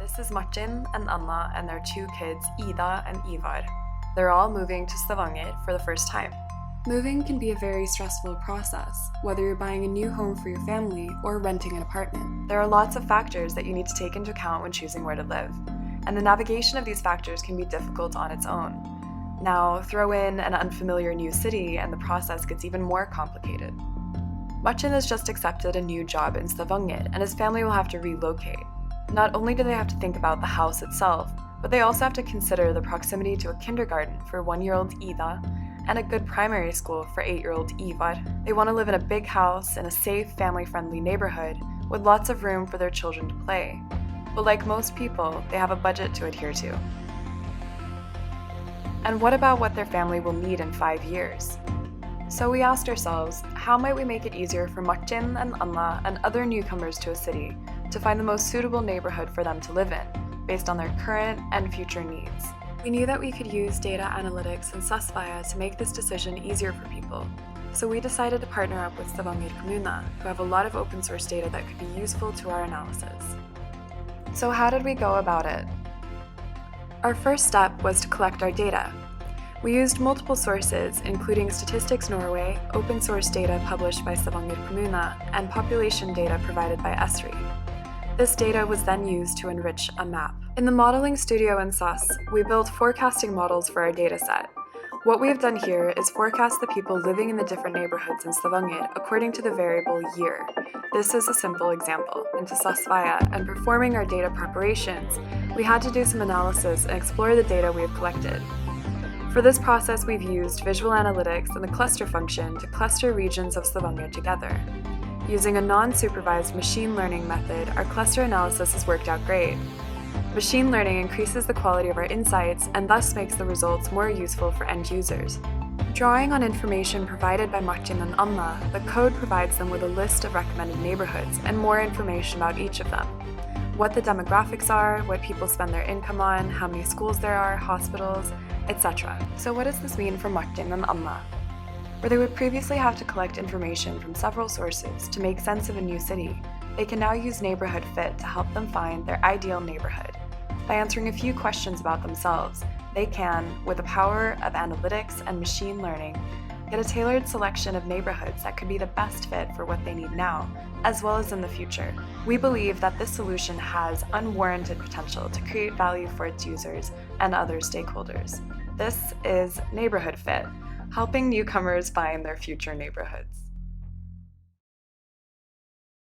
This is Martin and Anna and their two kids, Ida and Ivar. They're all moving to Stavanger for the first time. Moving can be a very stressful process, whether you're buying a new home for your family or renting an apartment. There are lots of factors that you need to take into account when choosing where to live, and the navigation of these factors can be difficult on its own. Now, throw in an unfamiliar new city and the process gets even more complicated. Martin has just accepted a new job in Stavanger, and his family will have to relocate. Not only do they have to think about the house itself, but they also have to consider the proximity to a kindergarten for 1-year-old Ida and a good primary school for 8-year-old Ivar. They want to live in a big house in a safe, family-friendly neighborhood with lots of room for their children to play. But like most people, they have a budget to adhere to. And what about what their family will need in 5 years? So we asked ourselves, how might we make it easier for Martin and Anna and other newcomers to a city to find the most suitable neighborhood for them to live in, based on their current and future needs? We knew that we could use data analytics and Sassveia to make this decision easier for people. So we decided to partner up with Stavanger kommune, who have a lot of open source data that could be useful to our analysis. So how did we go about it? Our first step was to collect our data. We used multiple sources, including Statistics Norway, open source data published by Stavanger kommune, and population data provided by Esri. This data was then used to enrich a map. In the modeling studio in SAS, we built forecasting models for our dataset. What we have done here is forecast the people living in the different neighborhoods in Stavanger according to the variable year. This is a simple example. Into Sassveia and performing our data preparations, we had to do some analysis and explore the data we have collected. For this process, we've used visual analytics and the cluster function to cluster regions of Stavanger together. Using a non-supervised machine learning method, our cluster analysis has worked out great. Machine learning increases the quality of our insights and thus makes the results more useful for end users. Drawing on information provided by Martin and Anna, the code provides them with a list of recommended neighborhoods and more information about each of them. What the demographics are, what people spend their income on, how many schools there are, hospitals, etc. So what does this mean for Martin and Anna? Where they would previously have to collect information from several sources to make sense of a new city, they can now use Neighborhood Fit to help them find their ideal neighborhood. By answering a few questions about themselves, they can, with the power of analytics and machine learning, get a tailored selection of neighborhoods that could be the best fit for what they need now, as well as in the future. We believe that this solution has unwarranted potential to create value for its users and other stakeholders. This is Neighborhood Fit, helping newcomers find their future neighborhoods.